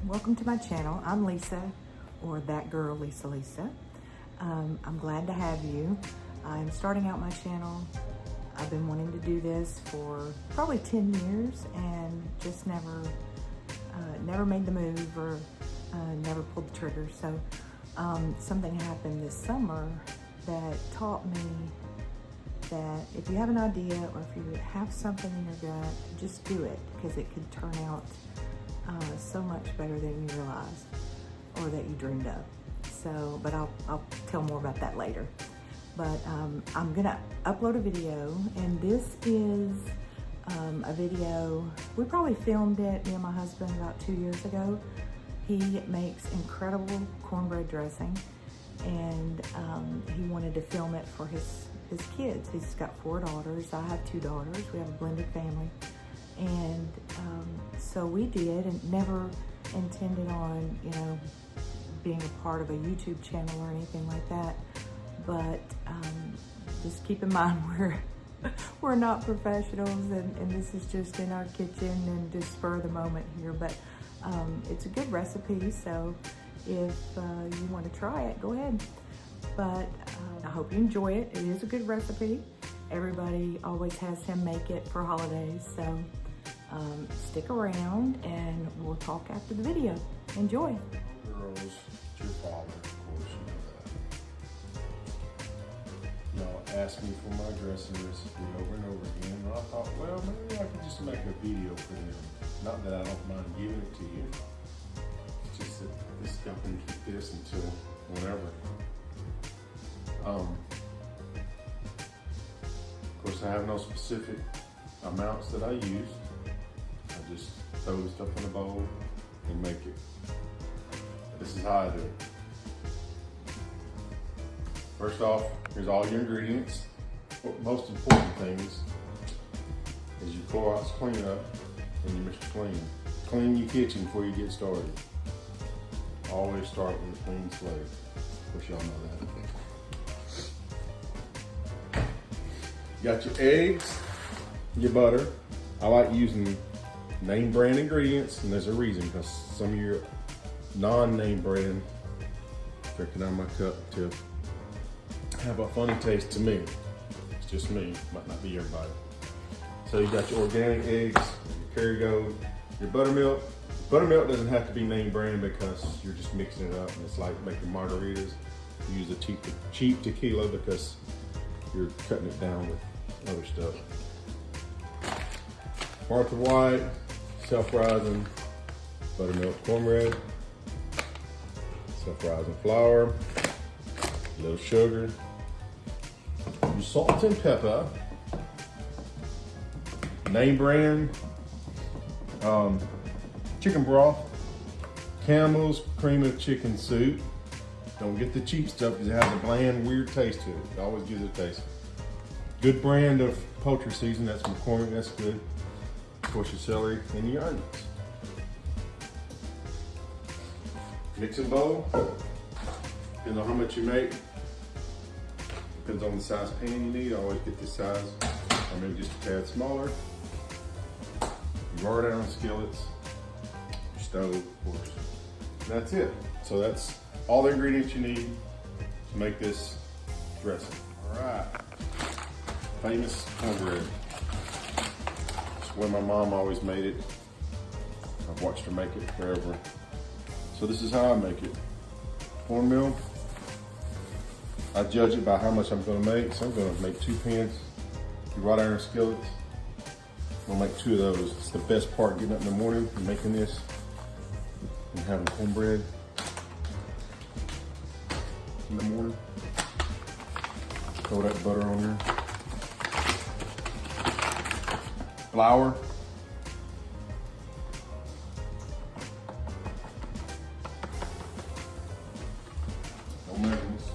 welcome to my channel. I'm Lisa, or ThatgirlLisaLisa. I'm glad to have you. I'm starting out my channel. I've been wanting to do this for probably 10 years and just never made the move or never pulled the trigger. So something happened this summer that taught me that if you have an idea or if you have something in your gut, just do it, because it could turn out so much better than you realized or that you dreamed of. So, but I'll tell more about that later. But I'm gonna upload a video, and this is a video, we probably filmed it, me and my husband, about 2 years ago. He makes incredible cornbread dressing, and he wanted to film it for his kids. He's got 4 daughters. I have 2 daughters. We have a blended family. And so we did, and never intended on, being a part of a YouTube channel or anything like that. But just keep in mind we're not professionals, and this is just in our kitchen and just spur of the moment here. But it's a good recipe, so if you want to try it, go ahead. But I hope you enjoy it. It is a good recipe. Everybody always has him make it for holidays, so stick around and we'll talk after the video. Enjoy. Girls, it's your father, of course, you know that. Y'all asked me for my dressing recipe over and over again, and I thought, well, maybe I could just make a video for them. Not that I don't mind giving it to you. It's just that y'all can keep this until whenever. Of course, I have no specific amounts that I use. I just throw the stuff in a bowl and make it. This is how I do it. First off, here's all your ingredients. Most important things is you Clorox clean up and you Mr. Clean. Clean your kitchen before you get started. Always start with a clean slate. Of course, y'all know that. You got your eggs, your butter. I like using name brand ingredients, and there's a reason, because some of your non-name brand, drinking out of my cup tip, have a funny taste to me. It's just me, might not be everybody. So you got your organic eggs, your Kerrygold, your buttermilk. Buttermilk doesn't have to be name brand because you're just mixing it up, and it's like making margaritas. You use a cheap tequila because you're cutting it down with other stuff. Martha White, self-rising buttermilk cornbread, self-rising flour, a little sugar, your salt and pepper, name brand, chicken broth, Campbell's cream of chicken soup. Don't get the cheap stuff because it has a bland, weird taste to it. It always gives it a taste. Good brand of poultry season, that's McCormick, that's good. Of course, your celery and your onions. Mixing bowl, depends on how much you make. Depends on the size pan you need. I always get this size, or maybe just a tad smaller. Your bar down skillets, your stove, of course. And that's it. So that's all the ingredients you need to make this dressing. All right, famous cornbread. It's the way my mom always made it. I've watched her make it forever. So this is how I make it. Cornmeal, I judge it by how much I'm gonna make. So I'm gonna make 2 pans, your wrought iron skillets. I'm gonna make 2 of those. It's the best part, getting up in the morning and making this and having cornbread in the morning. Throw that butter on there. Flour. No measurements.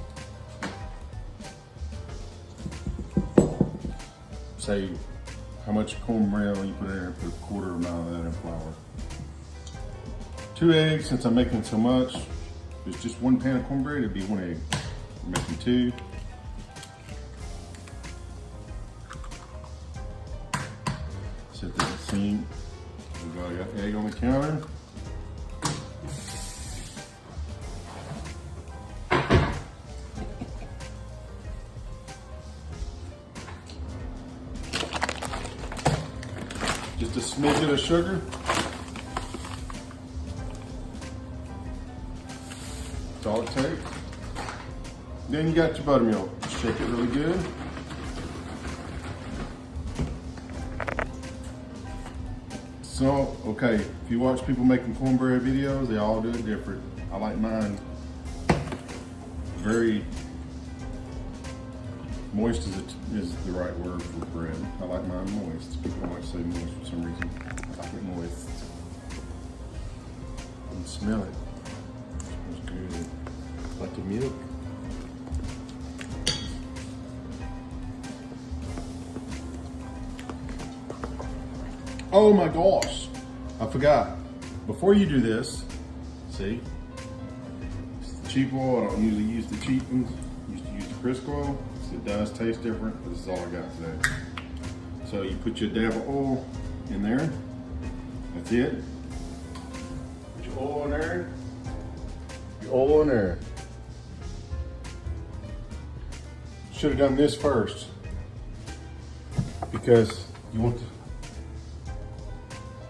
Say how much cornbread you put in there, put a quarter amount of that in flour. 2 eggs, since I'm making so much. If it's just 1 pan of cornbread, it'd be 1 egg. I'm making 2. Set that scene. I got egg on the counter. Just a smidgen of sugar. That's all it takes. Then you got your buttermilk. Shake it really good. So, okay, if you watch people making cornbread videos, they all do it different. I like mine very moist is the right word for bread. I like mine moist. People don't like to say moist for some reason. I like it moist. And smell it. Smells good. Like the milk. Oh my gosh, I forgot. Before you do this, see, it's the cheap oil. I don't usually use the cheap ones. I used to use the Crisco. It does taste different, but this is all I got today. So you put your dab of oil in there. That's it. Put your oil in there. Your oil in there. Should have done this first because you want to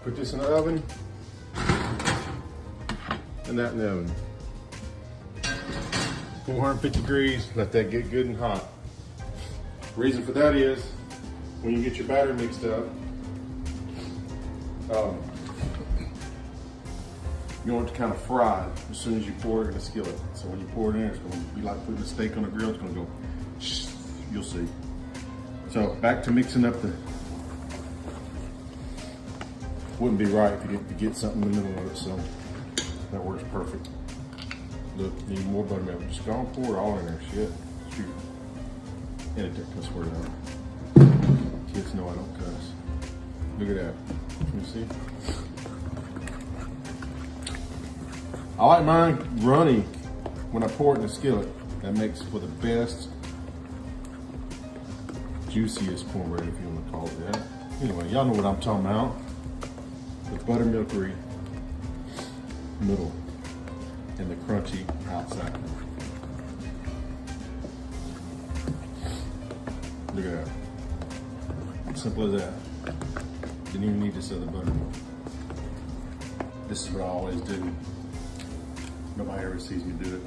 put this in the oven and that in the oven. 450 degrees, let that get good and hot. Reason for that is when you get your batter mixed up, you want it to kind of fry as soon as you pour it in a skillet. So when you pour it in, it's going to be like putting a steak on a grill. It's going to go, you'll see. So back to mixing up the. Wouldn't be right if you get something in the middle of it, so that works perfect. Look, you need more buttermilk. Just go and pour it all in there. Shit. Shoot. And it cuss word out. Kids know I don't cuss. Look at that. Can you see? I like mine runny when I pour it in the skillet. That makes for the best, juiciest cornbread, if you want to call it that. Anyway, y'all know what I'm talking about. The buttermilkery middle and the crunchy outside. Look at that. Simple as that. Didn't even need this other buttermilk. This is what I always do. Nobody ever sees me do it.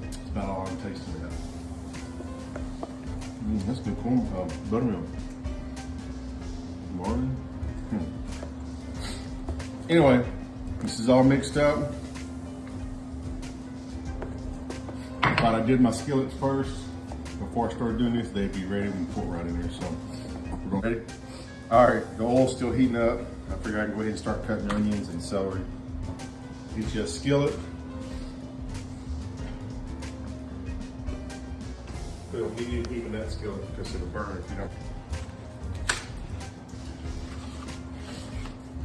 That's about all I'm tasting of that. That's good corn, buttermilk. Morning. Anyway, this is all mixed up. Thought I did my skillets first before I started doing this. They'd be ready when pour it right in there. So we're ready. All right, the oil's still heating up. I figure I can go ahead and start cutting onions and celery. Get you a skillet. Put a medium heat in that skillet because it'll burn if you don't.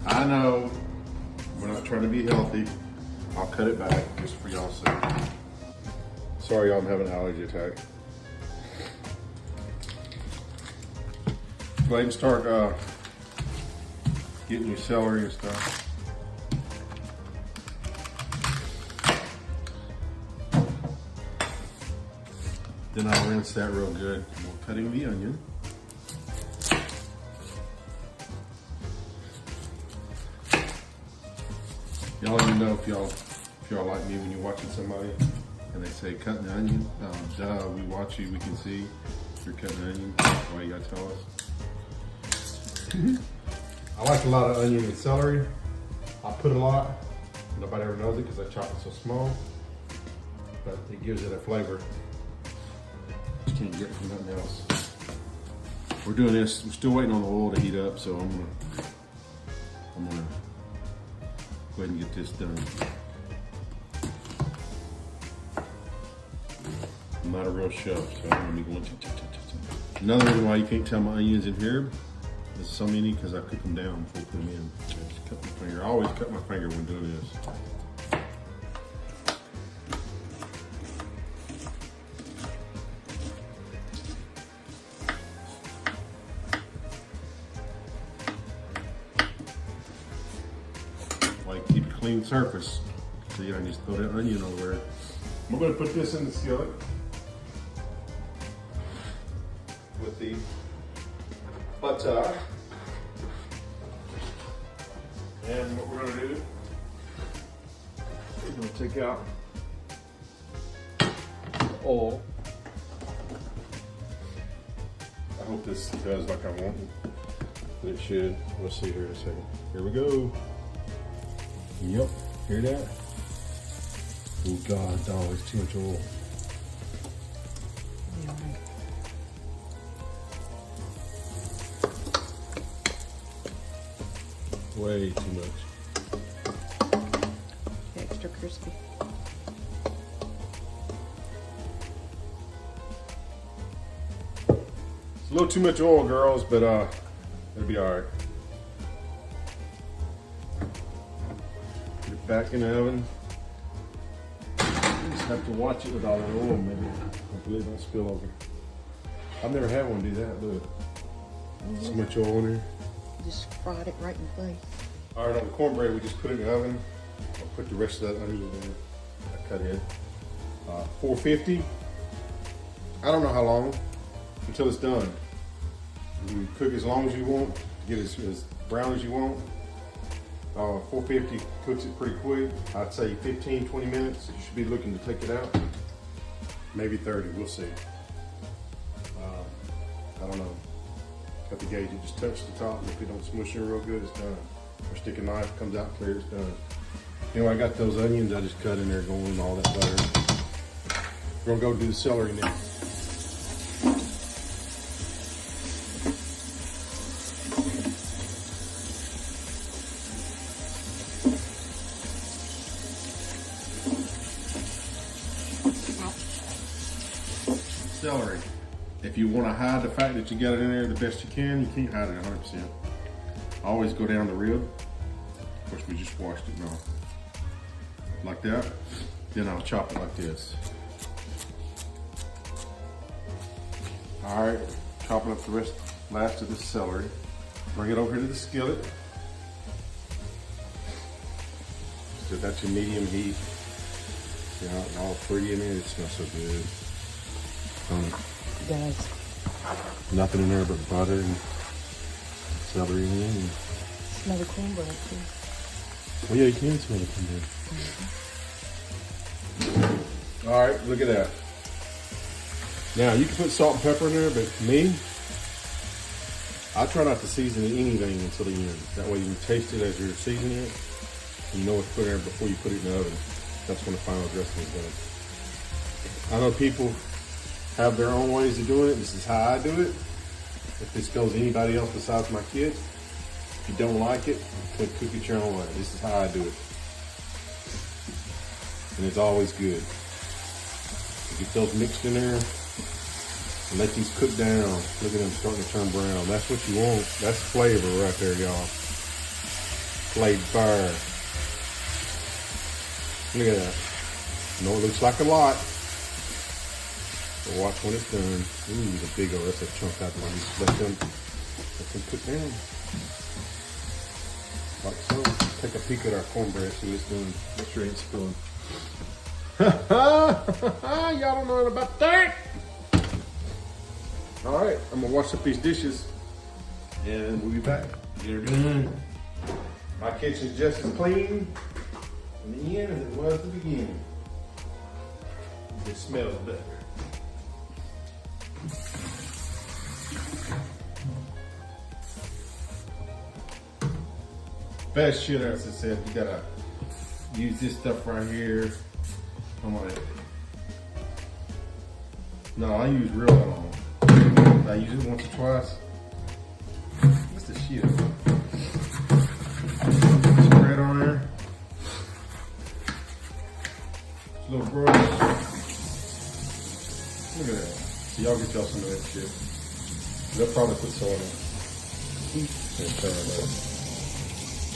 I know we're not trying to be healthy. I'll cut it back just for y'all's sake. Sorry, y'all, I'm having an allergy attack. Go ahead and start getting your celery and stuff. Then I'll rinse that real good. We're cutting the onion. Y'all let me know if y'all like me when you're watching somebody and they say cutting the onion. Duh, we watch you, we can see you're cutting the onion. Why you gotta tell us? I like a lot of onion and celery. I put a lot. Nobody ever knows it because I chop it so small, but it gives it a flavor. You can't get from nothing else. We're doing this. We're still waiting on the oil to heat up, so I'm gonna go ahead and get this done. I'm not a real chef, so I'm gonna be going to. Another reason why you can't tell my onions in here. There's so many because I cook them down before I put them in. I just cut my finger. I always cut my finger when doing this. Like keep a clean surface. So you don't just throw that onion over there. I'm gonna put this in the skillet. with the butter. And what we're gonna do, we're gonna take out the oil. I hope this does like I want it. It should. We'll see here in a second. Here we go. Yep, hear that? Oh God, dog, it's too much oil. Yeah, right. Way too much. Extra crispy. It's a little too much oil, girls, but it'll be all right. Put it back in the oven. You just have to watch it with all the oil, maybe. Hopefully it don't spill over. I've never had one do that. Look, so much oil in there. Just fried it right in place. All right, on the cornbread, we just put it in the oven. I'll put the rest of that under there. I cut in. 450. I don't know how long until it's done. You can cook as long as you want to get as brown as you want. 450 cooks it pretty quick. I'd say 15, 20 minutes. You should be looking to take it out. Maybe 30, we'll see. I don't know. Got the gauge, you just touch the top, and if it don't smush in real good, it's done. Or stick a knife, comes out clear, it's done. Anyway, I got those onions I just cut in there going and all that butter. We're gonna go do the celery now. Celery. If you want to hide the fact that you got it in there the best you can, you can't hide it 100%. I always go down the rib. Of course, we just washed it now. Like that. Then I'll chop it like this. All right, chopping up the last of the celery. Bring it over here to the skillet. So that's your medium heat. Yeah, all pretty in there. It smells so good. It does. Nothing in there but butter and celery and onion. Smell the cornbread too. Oh yeah, you can smell the cornbread. Mm-hmm. All right, look at that. Now you can put salt and pepper in there, but me, I try not to season anything until the end. That way you can taste it as you're seasoning it. You know what to put in there before you put it in the oven. That's when the final dressing is done. I know people have their own ways of doing it. This is how I do it. If this goes anybody else besides my kids, if you don't like it, cook it your own way. This is how I do it. And it's always good. You get those mixed in there and let these cook down. Look at them starting to turn brown. That's what you want. That's flavor right there, y'all. Flavor. Look at that. I know it looks like a lot. But watch when it's done. Ooh, the big old, that's a chunk out there. Let them cook down. Like so. Take a peek at our cornbread, see what it's doing. Make sure it ain't spilling. Y'all don't know anything about that. All right, I'm gonna wash up these dishes and we'll be back. They're done. My kitchen's just as clean in the end as it was at the beginning. It smells better. Best shit, as I said, you gotta use this stuff right here. I'm like, no, I use real long. I use it once or twice. What's the shit? Spread on there. Little brush. Look at that. So y'all get y'all some of that shit. They'll probably put soy in it.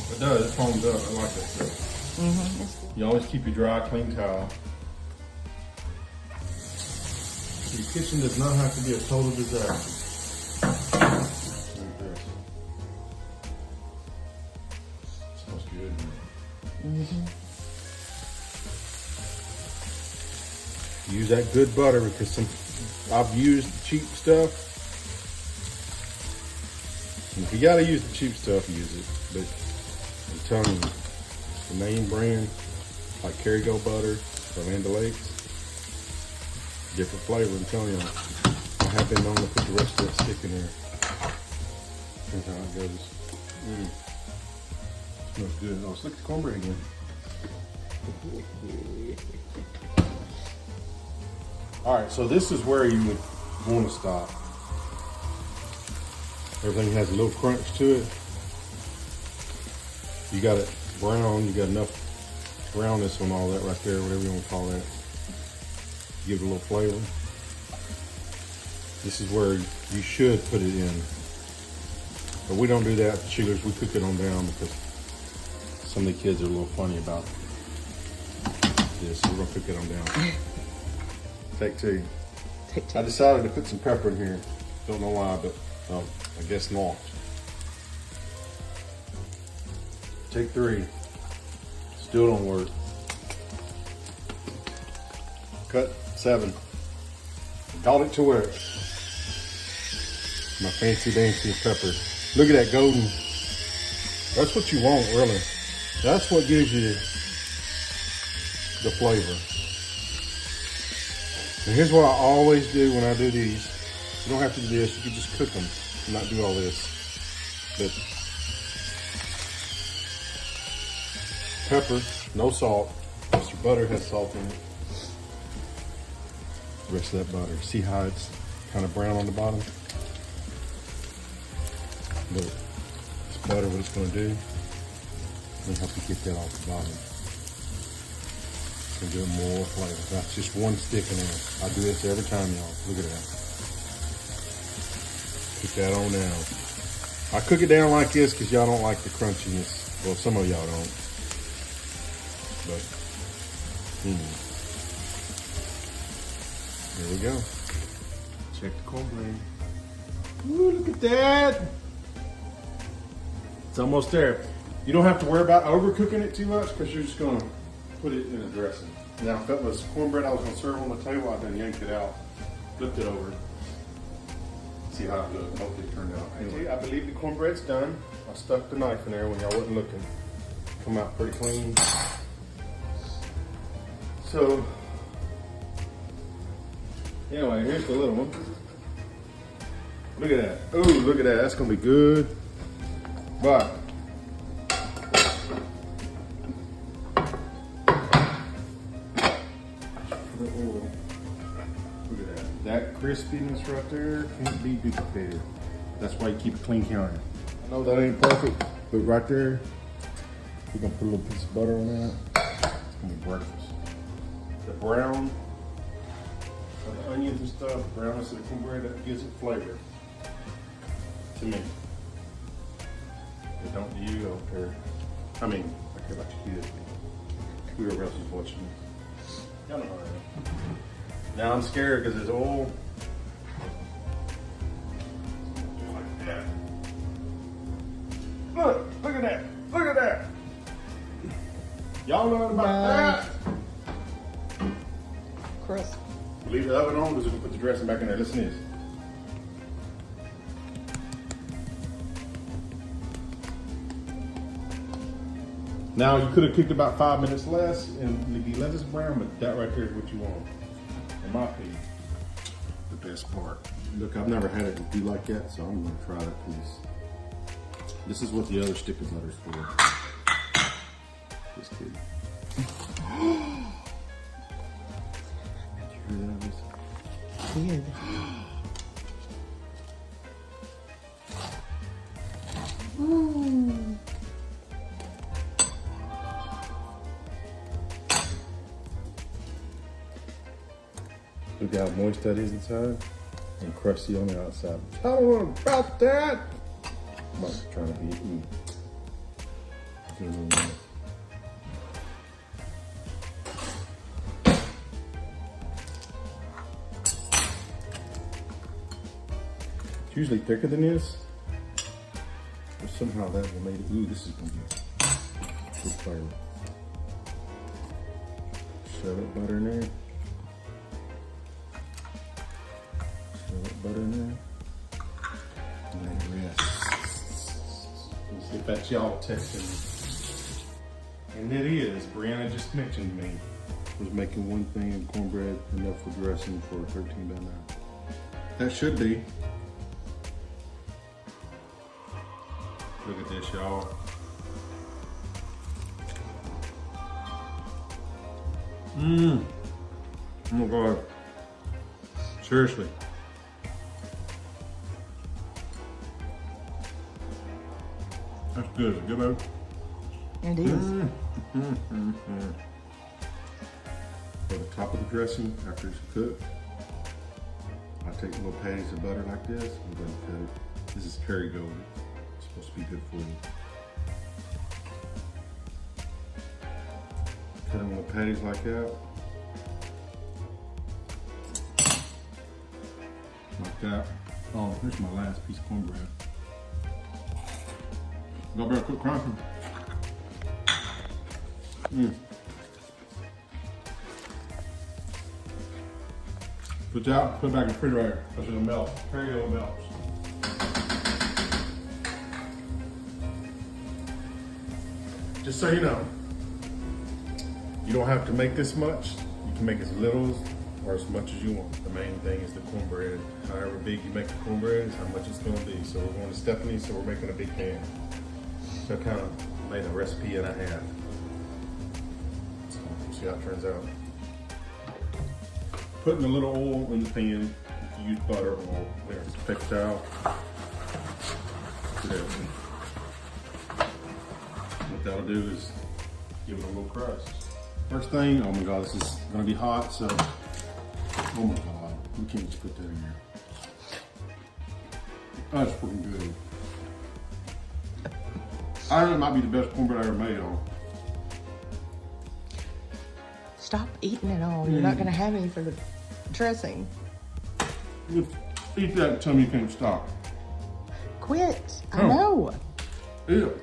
It does, it foams up. I like that stuff. Mm-hmm. You always keep your dry, clean towel. Your kitchen does not have to be a total disaster. Smells good. Mm-hmm. Use that good butter because I've used cheap stuff If you gotta use the cheap stuff, use it. But I'm telling you, the name brand, like Kerrygold butter or Land O'Lakes, different flavor. I'm telling you, I have been known to put the rest of that stick in there. Here's how it goes. Smells good. Oh, let's look at the cornbread again. All right, so this is where you would want to stop. Everything has a little crunch to it. You got it brown, you got enough brownness on all that right there, whatever you want to call that. Give it a little flavor. This is where you should put it in. But we don't do that at the Cheelers. We cook it on down because some of the kids are a little funny about this. So we're gonna cook it on down. Take two. Take two. I decided to put some pepper in here. Don't know why, but I guess not. Take three. Still don't work. Cut 7. Called it to work. My fancy dancy pepper. Look at that golden. That's what you want, really. That's what gives you the flavor. And here's what I always do when I do these. You don't have to do this. You can just cook them and not do all this. But pepper, no salt. Because your butter has salt in it. The rest of that butter. See how it's kind of brown on the bottom? Look, this butter, what it's going to do, let me help you get that off the bottom. It's going to give it more flavor. That's just one stick in there. I do this every time, y'all. Look at that. Put that on down. I cook it down like this because y'all don't like the crunchiness. Well, some of y'all don't. But, there we go. Check the cornbread. Ooh, look at that. It's almost there. You don't have to worry about overcooking it too much because you're just going to put it in a dressing. Now, if that was cornbread I was going to serve on the table, I'd then yanked it out, flipped it over, see how it looked. Hopefully it turned out. Anyway, I believe the cornbread's done. I stuck the knife in there when y'all wasn't looking. Come out pretty clean. So, anyway, here's the little one. Look at that. Ooh, look at that. That's going to be good. But look at that. That crispiness right there can't be duplicated. That's why you keep a clean counter. I know that ain't perfect, but right there, we're gonna put a little piece of butter on that. It's gonna be breakfast. The brown of the onions and stuff, the brownness of the cornbread, that gives it flavor. To me. But don't you, I don't care. I mean, I care about your kids. Whoever else is watching. Y'all know how I am. Now I'm scared because it's oil. Like that. Look at that. Look at that. Y'all know about that? Crust. Leave the oven on because we're going to put the dressing back in there. Listen to this. Now you could have cooked about 5 minutes less and it'd be lettuce brown, but that right there is what you want. In my opinion, the best part. Look, I've never had it do like that, so I'm gonna try that piece. This is what the other stick of butter's for. Just kidding. Did you hear that? Weird. Look how moist that is inside and crusty on the outside. I don't know about that. I'm trying to be It's usually thicker than this, but somehow that will make it. Ooh, this is gonna be good flavor. Shove that butter in there. Shove that butter in there. And let it rest. See if that's y'all texting me. And it is. Brianna just mentioned me. Was making one thing of cornbread enough for dressing for 13 by 9. That should be. Look at this, y'all. Oh my God. Seriously. That's good. Is it good, baby? It is. For the top of the dressing, after it's cooked, I take little patties of butter like this. I'm going to cut it. This is Kerrygold. It's supposed to be good for you. Cut them little patties like that. Like that. Oh, here's my last piece of cornbread. Y'all better quit crunching. Put it out, put it back in the refrigerator, because it'll melt. Kerrygold melts. Just so you know, you don't have to make this much. You can make as little or as much as you want. The main thing is the cornbread. However big you make the cornbread is how much it's gonna be. So we're going to Stephanie, so we're making a big pan. So I kind of made a recipe and a half. So we'll see how it turns out. Putting a little oil in the pan. You can use butter or oil. There's a paper towel. What that'll do is give it a little crust. First thing, oh my God, this is gonna be hot, so, oh my God, we can't just put that in here. Oh, it's freaking good. I think it might be the best cornbread I ever made, y'all. Stop eating it all. You're not going to have any for the dressing. You eat that and tell me you can't stop. Quit. I know. Eat it.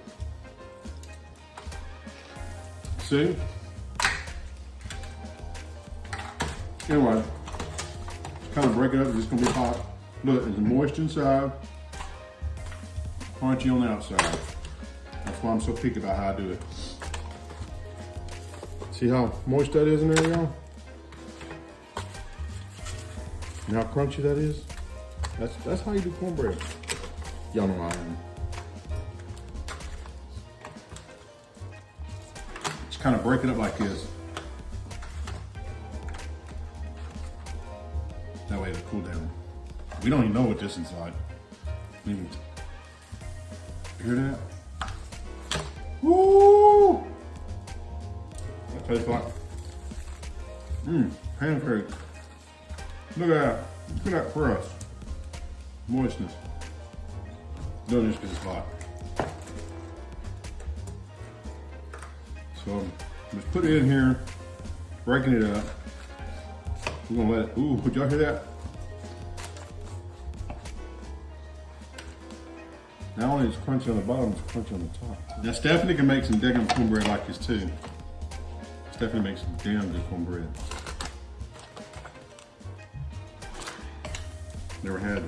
See? Anyway, kind of break it up. It's just gonna be hot. Look, it's moist inside, crunchy on the outside. That's why I'm so picky about how I do it. See how moist that is in there, y'all? And how crunchy that is? That's how you do cornbread. Y'all know I am. Just kind of break it up like this. That way it'll cool down. We don't even know what this is like. You hear that? Woo! That tastes like pancake. Look at that. Look at that crust. Moistness. Doing this because it's hot. So just put it in here, breaking it up. We're gonna let it, ooh, did y'all hear that? Not only is it crunchy on the bottom, it's crunchy on the top. Now Stephanie can make some daggum cornbread like this too. Stephanie makes some damn good cornbread. Never had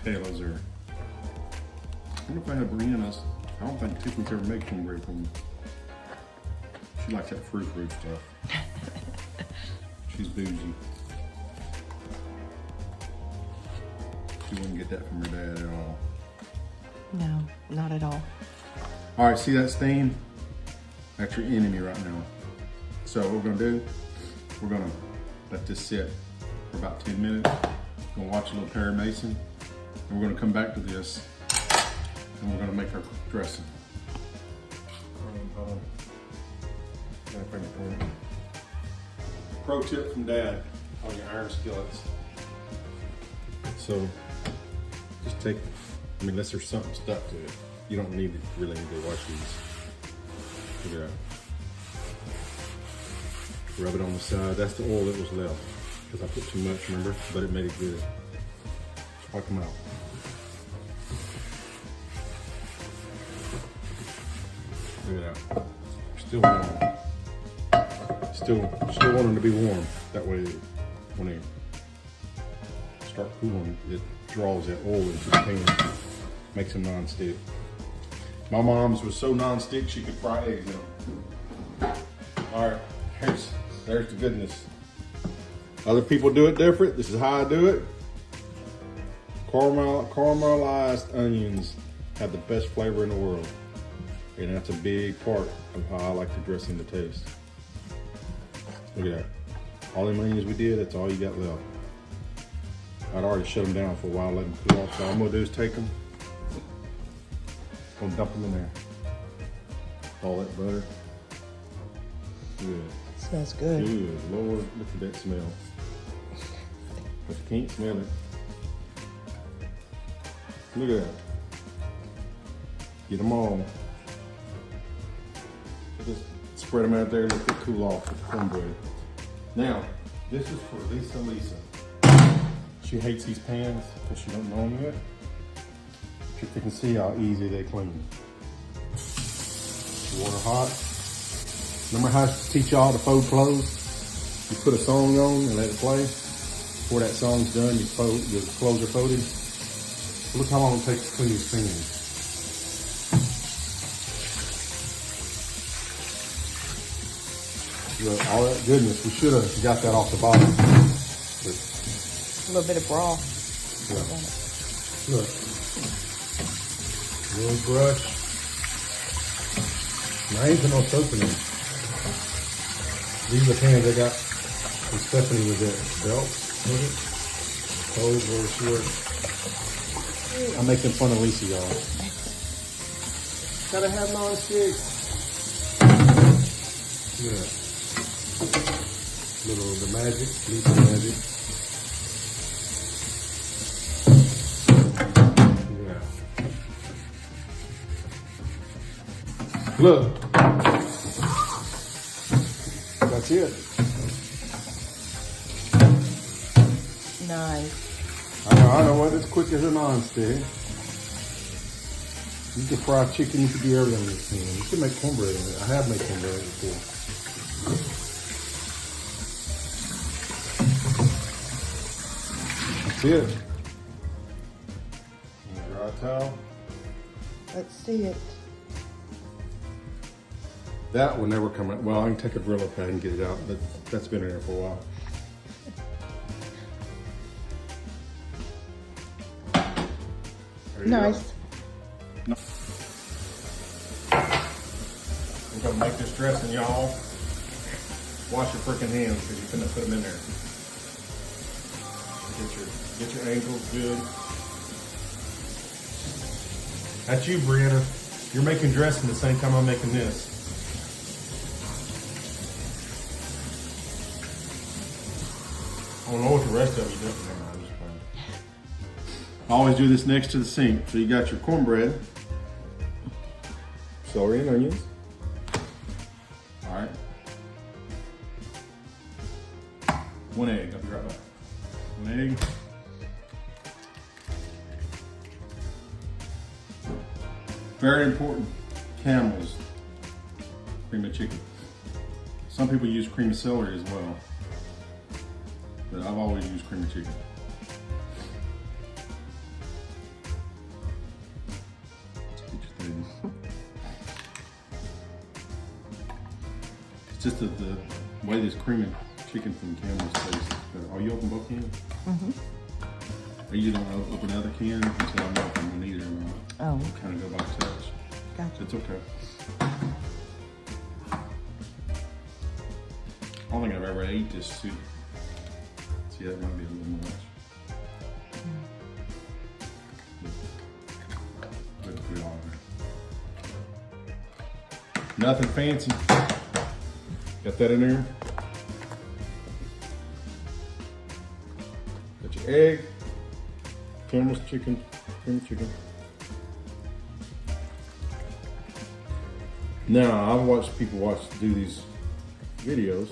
Kayla's or, I wonder if I had Brianna's. I don't think Tiffany's ever made cornbread for me. She likes that fruit stuff. She's bougie. She wouldn't get that from her dad at all. No, not at all. All right, see that stain? That's your enemy right now. So what we're gonna do, we're gonna let this sit for about 10 minutes. We're gonna watch a little Perry Mason, and we're gonna come back to this, and we're gonna make our dressing. Pro tip from Dad on your iron skillets. So just take, I mean, unless there's something stuck to it, you don't need to really need to wash these. Look at that. Rub it on the side. That's the oil that was left because I put too much, remember? But it made it good. Wipe them out. Look at that. Still warm. Still want them to be warm. That way, when they start cooling, it draws that oil into the pan, makes them non-stick. My mom's was so non-stick she could fry eggs in them. All right, there's the goodness. Other people do it different. This is how I do it. Caramelized onions have the best flavor in the world. And that's a big part of how I like the dressing to taste. Look at that. All them onions we did, that's all you got left. I'd already shut them down for a while, let them cool off. So all I'm gonna do is take them, gonna dump them in there. All that butter. Good. Smells good. Good, Lord, look at that smell. But you can't smell it. Look at that. Get them all. Just spread them out there, let it cool off with the cornbread. Now, this is for LisaLisa. She hates these pans because she don't know them yet. But you can see how easy they clean. Water hot. Remember how I teach y'all to fold clothes? You put a song on and let it play. Before that song's done, your clothes are folded. Look how long it takes to clean these pans. Look, all that goodness, we should have got that off the bottom. But, A little bit of broth. yeah. Look. Little brush. Now, I ain't put no soap in them. These are the pans I got when Stephanie was at Belt. Clothes where she worked. I'm making fun of Lisa, y'all. Gotta have non-stick. Yeah. Little the magic, Lisa magic. Yeah. Look. That's it. Nice. I know what, it's quick as a non-stick. You can fry chicken, you can do everything in this pan. You can make cornbread in it. I have made cornbread before. That's it. Dry towel. Let's see it. That will never come out. Well, I can take a Brillo pad and get it out, but that's been in there for a while. There you Nice. go. I'm gonna make this dressing, y'all. Wash your freaking hands because you couldn't put them in there. Get your ankles good. That's you, Brianna. You're making dressing the same time I'm making this. I don't know what the rest of you do. Never mind, I'm just playing. I always do this next to the sink. So you got your cornbread, celery and onions. All right. 1 egg, I'll be right back. 1 egg. Very important, Camel's cream of chicken. Some people use cream of celery as well, but I've always used cream of chicken. Let's get your things. It's just that the way this cream of chicken from Camel's tastes better. Oh, you open both cans? Mm-hmm. Or you don't open the other can until I know if I'm gonna need it or not. Oh. Kind of go by touch. Gotcha. It's okay. I don't think I've ever ate this soup. See, that might be a little much. Put it all in there. Nothing fancy. Got that in there. Got your egg. Camel's chicken. Cream chicken. Now, I've watched people do these videos.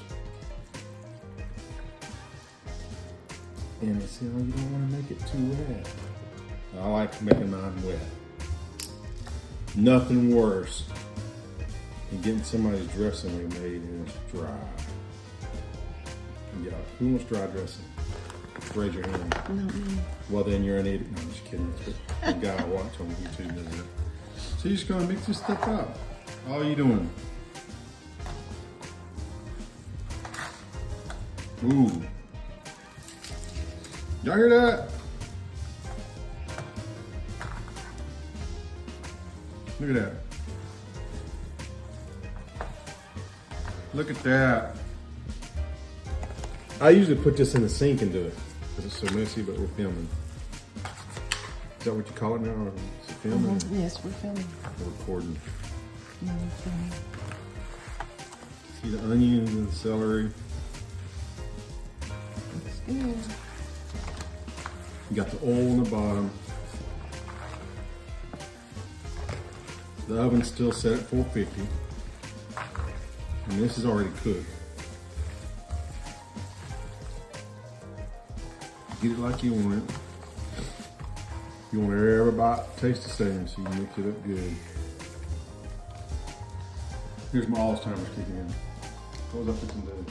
And they say, oh, you don't want to make it too wet. I like making mine wet. Nothing worse than getting somebody's dressing they made and it's dry. Yeah, who wants dry dressing? Raise your hand. No. Well, then you're an idiot. No, I'm just kidding. That's what the guy I watch on YouTube does it. So you're just gonna mix this stuff up. All you doing? Ooh. Y'all hear that? Look at that. Look at that. I usually put this in the sink and do it because it's so messy, but we're filming. Is that what you call it now? Or is it filming? Yes, we're filming. We're recording. Yeah, we're filming. See the onions and the celery. Looks good. You got the oil on the bottom. The oven's still set at 450. And this is already cooked. Get it like you want it. You want every bite taste the same, so you can mix it up good. Here's my Alzheimer's kicking in. What was I fixing to do?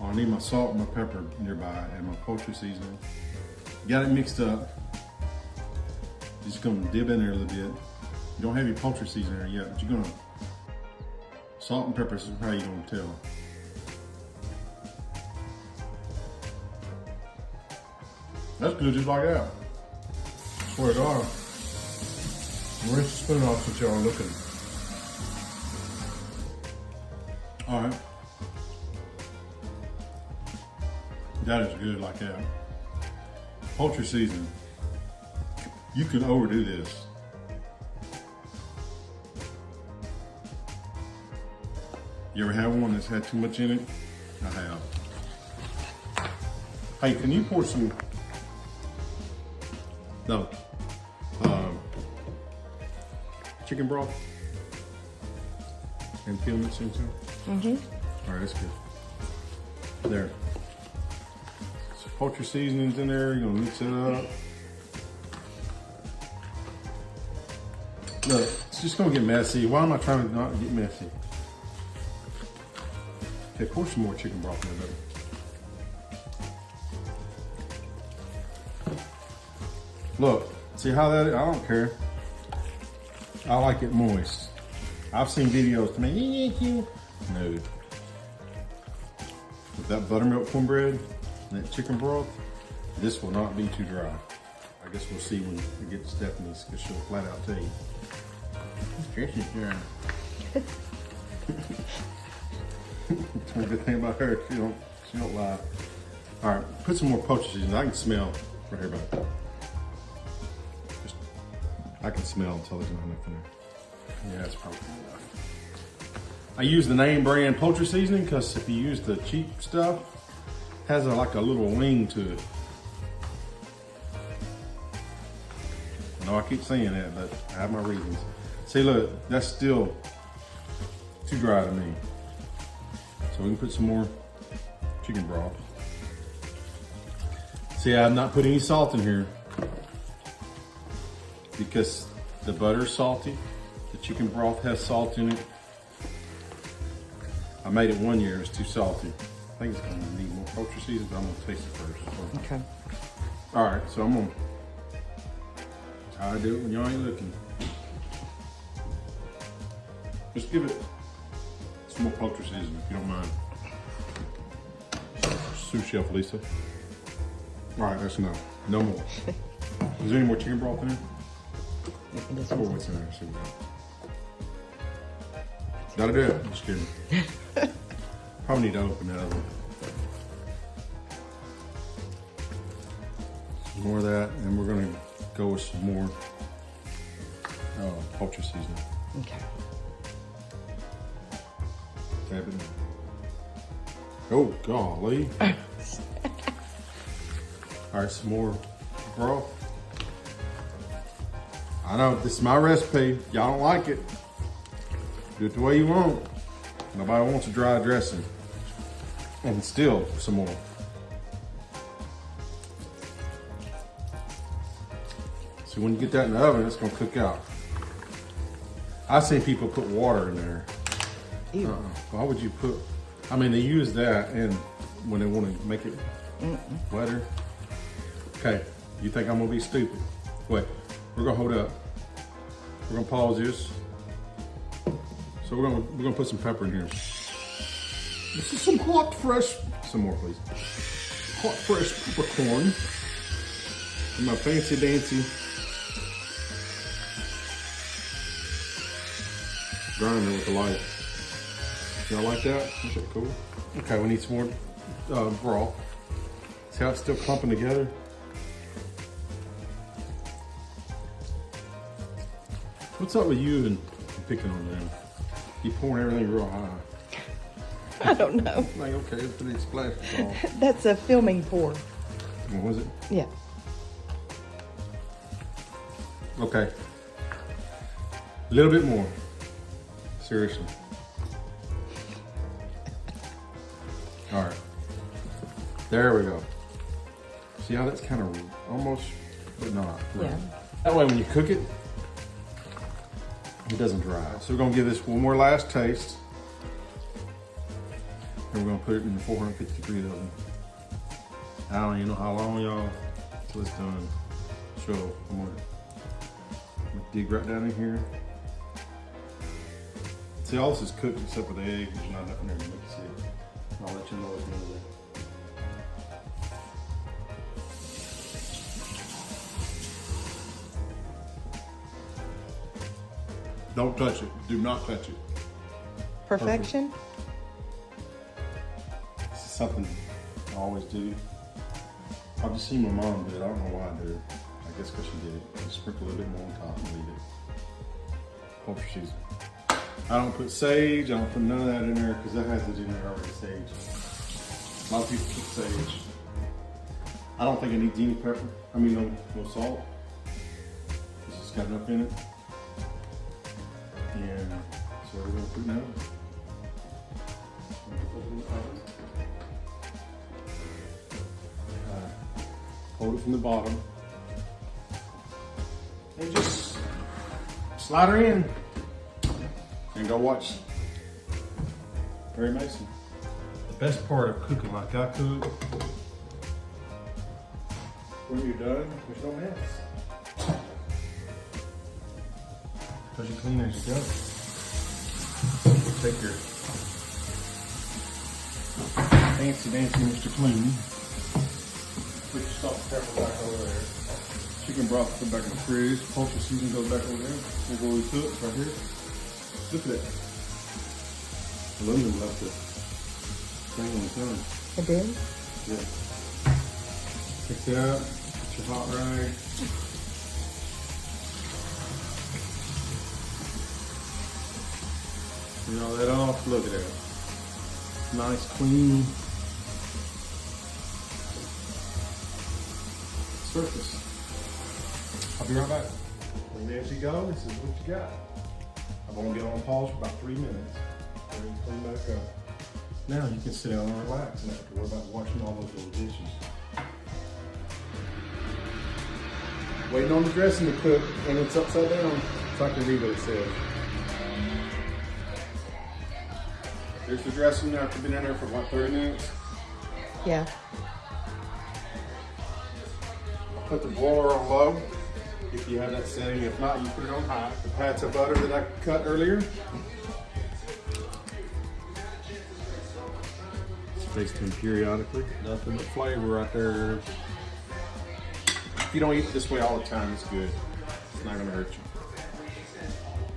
Oh, I need my salt and my pepper nearby and my poultry seasoning. Got it mixed up. Just gonna dip in there a little bit. You don't have your poultry seasoning yet, but you're gonna salt and pepper is how you're gonna tell. That's good, just like that. Swear to God. Rinse the spoon off since y'all are looking. All right. That is good like that. Poultry seasoning. You can overdo this. You ever have one that's had too much in it? I have. Hey, can you pour some? No. Chicken broth and peel mix into it? Mm-hmm. All right, that's good. There. So poultry seasonings in there. You're gonna mix it up. Look, it's just gonna get messy. Why am I trying to not get messy? Okay, pour some more chicken broth in there. Look, see how that is? I don't care. I like it moist. I've seen videos to me, no. With that buttermilk cornbread and that chicken broth, this will not be too dry. I guess we'll see when we get to Stephanie's, because she'll flat out tell you. This is dry. That's one good thing about her, she don't lie. All right, put some more poultry seasoning. I can smell right here about that. I can smell until there's not enough in there. Yeah, that's probably enough. I use the name brand poultry seasoning because if you use the cheap stuff, it has like a little wing to it. I know I keep saying that, but I have my reasons. See, look, that's still too dry to me. So we can put some more chicken broth. See, I've not put any salt in here because the butter's salty. The chicken broth has salt in it. I made it one year, it's too salty. I think it's gonna need more poultry seasoning, but I'm gonna taste it first. Okay. All right, so I'm gonna try to do it when y'all ain't looking. Just give it some more poultry seasoning if you don't mind. Sous chef Lisa. All right, that's enough. No more. Is there any more chicken broth in there? Pour what's in there. See what gotta do it. Just kidding. Probably need to open that other one. Some more of that, and we're gonna go with some more poultry seasoning. Okay. Tap it in. Oh, golly. All right, some more broth. I know, this is my recipe. Y'all don't like it. Do it the way you want. Nobody wants a dry dressing. And still some more. So when you get that in the oven, it's gonna cook out. I've seen people put water in there. Ew. Why would you put, I mean, they use that and when they want to make it wetter. Okay, you think I'm gonna be stupid? Wait, we're gonna hold up. We're gonna pause this. So we're gonna put some pepper in here. This is some hot fresh. Some more, please. Hot fresh peppercorn. And my fancy dancy grinder with the light. Y'all like that? Is that cool? Okay, we need some more broth. See how it's still clumping together? What's up with you and picking on them? You pouring everything real high. I don't know. Like, okay, it's pretty splash. That's a filming pour. What was it? Yeah. Okay. A little bit more. Seriously. All right. There we go. See how that's kind of almost, but not. Yeah. That way when you cook it, it doesn't dry. So we're gonna give this one more last taste. And we're gonna put it in the 450 degree oven. I don't even know how long, y'all, till it's done. So I'm gonna dig right down in here. See, all this is cooked except for the egg. There's not nothing there to make you see it. I'll let you know it's over there. Don't touch it. Do not touch it. Perfection? This is something I always do. I've just seen my mom do it. I don't know why I do it. I guess because she did it. Just sprinkle a little bit more on top and leave it. Poultry season. I don't put sage. I don't put none of that in there because that has it in there already, sage. A lot of people put sage. I don't think it needs any pepper. I mean, no salt. It's just got enough in it. And so we're gonna put it now. Hold it from the bottom. And just slide her in. And go watch Perry Mason. The best part of cooking like I cook, when you're done, there's no mess. Because you clean as you go. Take your fancy dancy Mr. Clean. Put your salt and pepper back over there. Chicken broth go back in the fridge. Poultry season goes back over there. We'll go to it right here. Look at that. Aluminum left the thing on the tongue. It did? Yeah. Take that out. Get your hot rag. Clean all that off. Look at that. Nice, clean surface. I'll be right back. Clean as you go. This is what you got. I'm gonna get on pause for about 3 minutes. Clean back up. Now you can sit down and relax and not have to worry about washing all those little dishes. Waiting on the dressing to cook, and it's upside down, so I can read what it says. There's the dressing after been in there for about 30 minutes. Yeah. Put the broiler on low, if you have that setting. If not, you put it on high. The pats of butter that I cut earlier. Tasting periodically. Nothing but flavor right there. If you don't eat it this way all the time, it's good. It's not gonna hurt you.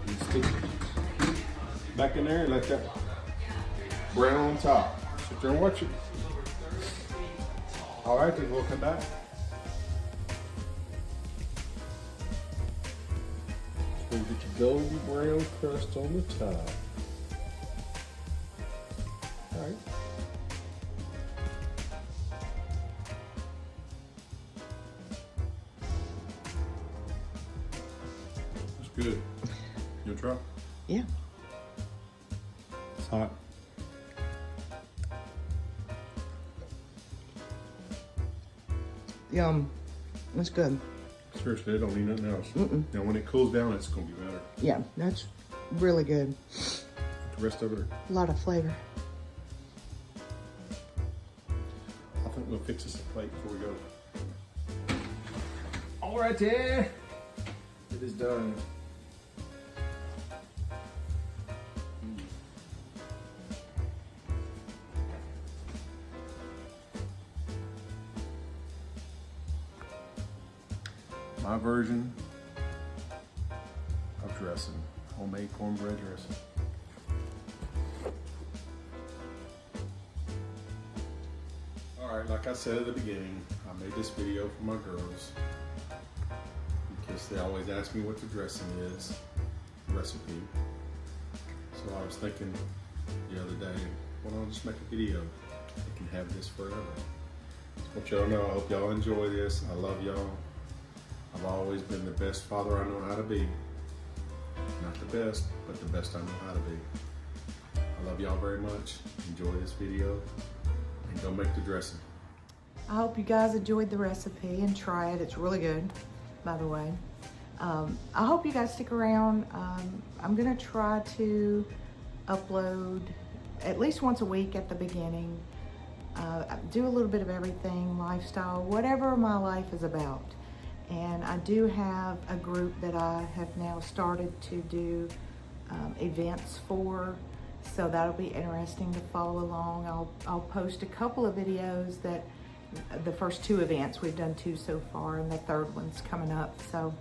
You stick it back in there and let that brown on top. Sit there and watch it. All right, then we'll come back. So you get your golden brown crust on the top. All right. That's good. You wanna try? Yeah. It's hot. Yum. That's good. Seriously, I don't need nothing else. Now, when it cools down, it's gonna be better. Yeah, that's really good. The rest of it, A lot of flavor. I think we'll fix us a plate before we go. All right, there. It is done. my version of dressing, homemade cornbread dressing. All right, like I said at the beginning, I made this video for my girls because they always ask me what the dressing is, recipe. So I was thinking the other day, why don't I just make a video? I can have this forever. Just want y'all to know, I hope y'all enjoy this. I love y'all. I've always been the best father I know how to be. Not the best, but the best I know how to be. I love y'all very much. Enjoy this video and go make the dressing. I hope you guys enjoyed the recipe and try it. It's really good, by the way. I hope you guys stick around. I'm gonna try to upload at least once a week at the beginning. Do a little bit of everything, lifestyle, whatever my life is about. And I do have a group that I have now started to do events for, so that'll be interesting to follow along. I'll post a couple of videos that the first 2 events, we've done 2 so far, and the 3rd one's coming up. So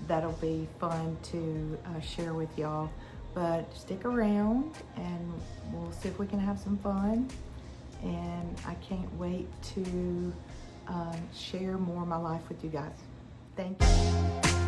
that'll be fun to share with y'all. But stick around and we'll see if we can have some fun. And I can't wait to share more of my life with you guys. Thank you.